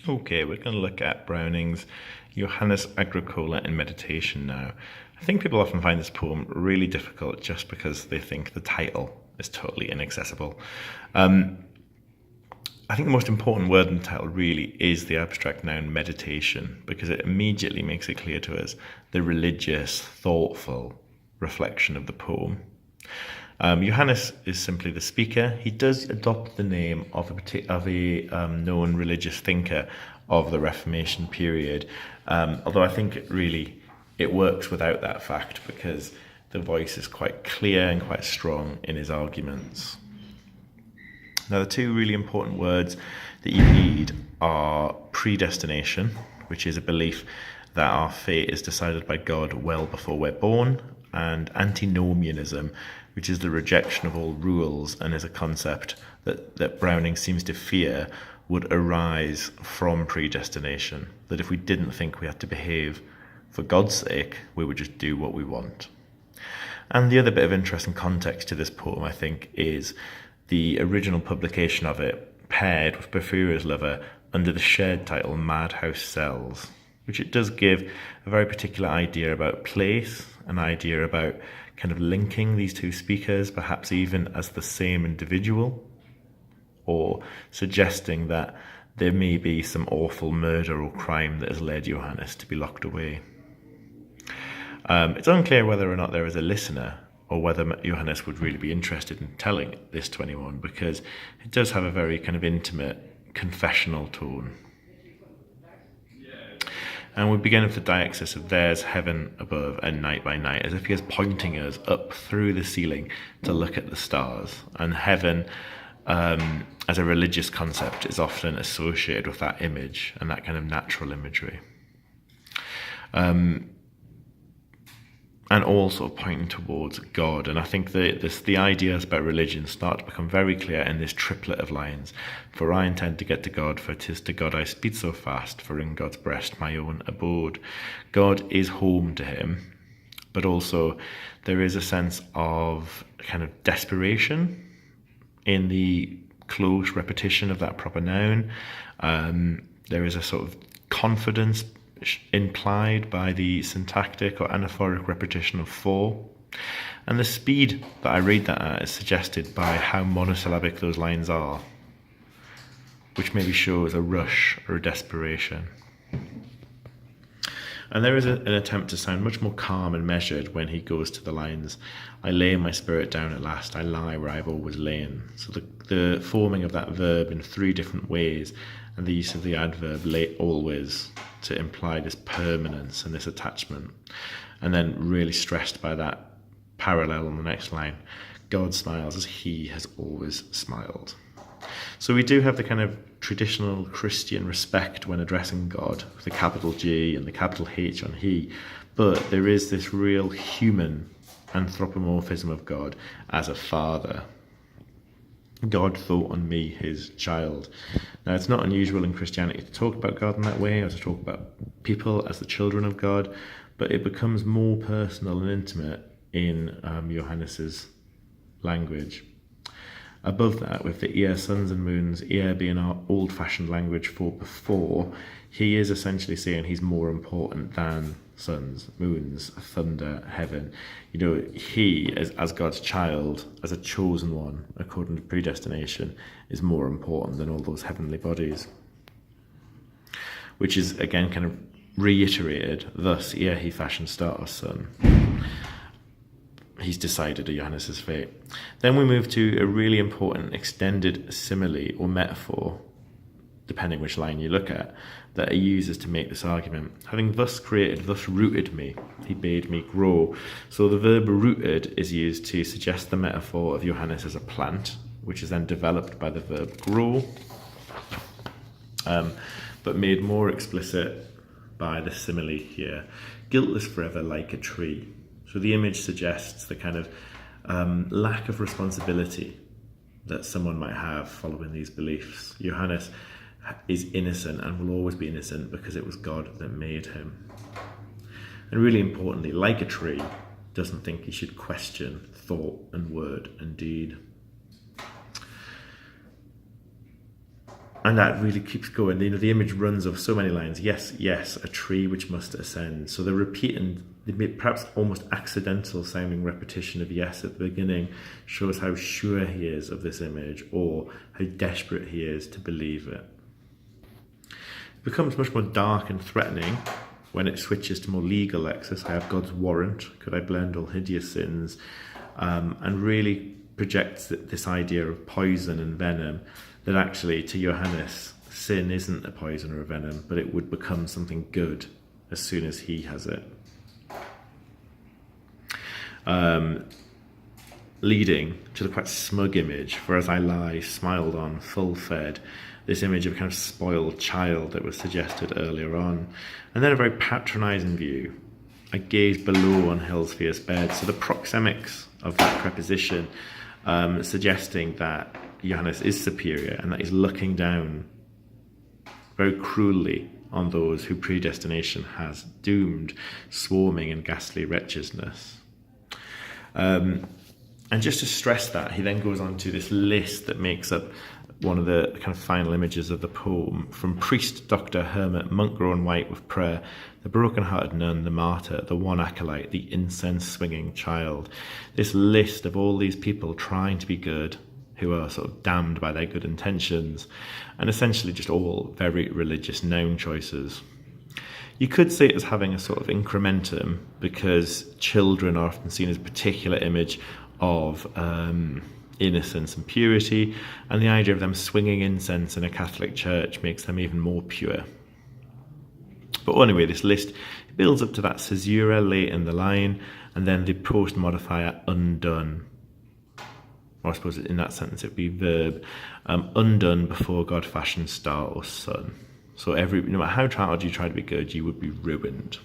Okay, we're going to look at Browning's Johannes Agricola in Meditation now. I think people often find this poem really difficult just because they think the title is totally inaccessible. I think the most important word in the title really is the abstract noun meditation, because it immediately makes it clear to us the religious, thoughtful reflection of the poem. Johannes is simply the speaker. He does adopt the name of a known religious thinker of the Reformation period, although I think it works without that fact because the voice is quite clear and quite strong in his arguments. Now, the two really important words that you need are predestination, which is a belief that our fate is decided by God well before we're born, and antinomianism, which is the rejection of all rules and is a concept that Browning seems to fear would arise from predestination, that if we didn't think we had to behave for God's sake, we would just do what we want. And the other bit of interesting context to this poem, I think, is the original publication of it paired with Porphyria's Lover under the shared title Madhouse Cells, which it does give a very particular idea about place, an idea about kind of linking these two speakers, perhaps even as the same individual, or suggesting that there may be some awful murder or crime that has led Johannes to be locked away. It's unclear whether or not there is a listener or whether Johannes would really be interested in telling this to anyone, because it does have a very kind of intimate, confessional tone. And we begin with the deixis of there's heaven above and night by night, as if he is pointing us up through the ceiling to look at the stars. And heaven, as a religious concept, is often associated with that image and that kind of natural imagery. And also pointing towards God. And I think the ideas about religion start to become very clear in this triplet of lines. For I intend to get to God, for 'tis to God I speed so fast, for in God's breast my own abode. God is home to him, but also there is a sense of kind of desperation in the close repetition of that proper noun. There is a sort of confidence implied by the syntactic or anaphoric repetition of for. And the speed that I read that at is suggested by how monosyllabic those lines are, which maybe shows a rush or a desperation. And there is an attempt to sound much more calm and measured when he goes to the lines, I lay my spirit down at last, I lie where I've always lain. So the forming of that verb in three different ways, and the use of the adverb lay always to imply this permanence and this attachment. And then really stressed by that parallel on the next line, God smiles as he has always smiled. So we do have the kind of traditional Christian respect when addressing God, with the capital G and the capital H on he, but there is this real human anthropomorphism of God as a father. God thought on me, his child. Now, it's not unusual in Christianity to talk about God in that way, or to talk about people as the children of God, but it becomes more personal and intimate in Johannes's language. Above that, with the ear, suns and moons, ear being our old-fashioned language for before, he is essentially saying he's more important than suns, moons, thunder, heaven. You know, he, as God's child, as a chosen one, according to predestination, is more important than all those heavenly bodies. Which is, again, kind of reiterated, thus, ere he fashioned star or sun. He's decided Johannes' fate. Then we move to a really important extended simile or metaphor, depending which line you look at, that he uses to make this argument. Having thus created, thus rooted me, he bade me grow. So the verb rooted is used to suggest the metaphor of Johannes as a plant, which is then developed by the verb grow, but made more explicit by the simile here. Guiltless forever like a tree. So the image suggests the kind of lack of responsibility that someone might have following these beliefs. Johannes is innocent and will always be innocent because it was God that made him. And really importantly, like a tree, doesn't think he should question thought and word and deed. And that really keeps going. The image runs of so many lines. Yes, yes, a tree which must ascend. So they're repeating, perhaps almost accidental sounding repetition of yes at the beginning shows how sure he is of this image, or how desperate he is to believe it. It becomes much more dark and threatening when it switches to more legal lexis. I have God's warrant, could I blend all hideous sins? And really projects this idea of poison and venom, that actually to Johannes, sin isn't a poison or a venom, but it would become something good as soon as he has it. Leading to the quite smug image, for as I lie, smiled on, full fed, this image of a kind of spoiled child that was suggested earlier on. And then a very patronising view. I gaze below on hell's fierce bed. So the proxemics of that preposition suggesting that Johannes is superior and that he's looking down very cruelly on those who predestination has doomed, swarming in ghastly wretchedness. And just to stress that, he then goes on to this list that makes up one of the kind of final images of the poem. From priest, doctor, hermit, monk grown white with prayer, the broken-hearted nun, the martyr, the one acolyte, the incense-swinging child. This list of all these people trying to be good, who are sort of damned by their good intentions, and essentially just all very religious noun choices. You could see it as having a sort of incrementum, because children are often seen as a particular image of innocence and purity, and the idea of them swinging incense in a Catholic church makes them even more pure. But anyway, this list builds up to that caesura late in the line, and then the post modifier undone. Or I suppose in that sentence it would be verb, undone before God fashioned star or sun. So no matter how hard you try to be good, you would be ruined.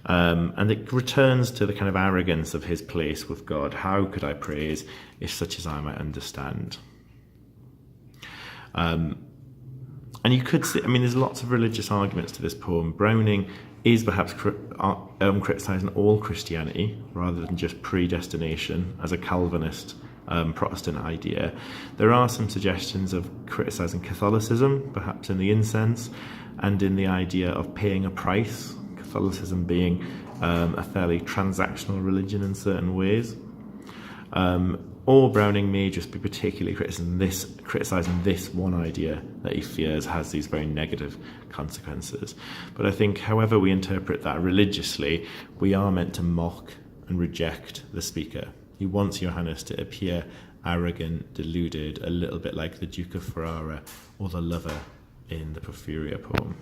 And it returns to the kind of arrogance of his place with God. How could I praise if such as I might understand? And you could see, there's lots of religious arguments to this poem. Browning is perhaps criticising all Christianity rather than just predestination as a Calvinist Protestant idea. There are some suggestions of criticising Catholicism, perhaps in the incense, and in the idea of paying a price, Catholicism being a fairly transactional religion in certain ways. Or Browning may just be particularly criticising this one idea that he fears has these very negative consequences. But I think however we interpret that religiously, we are meant to mock and reject the speaker. He wants Johannes to appear arrogant, deluded, a little bit like the Duke of Ferrara or the lover in the Porphyria poem.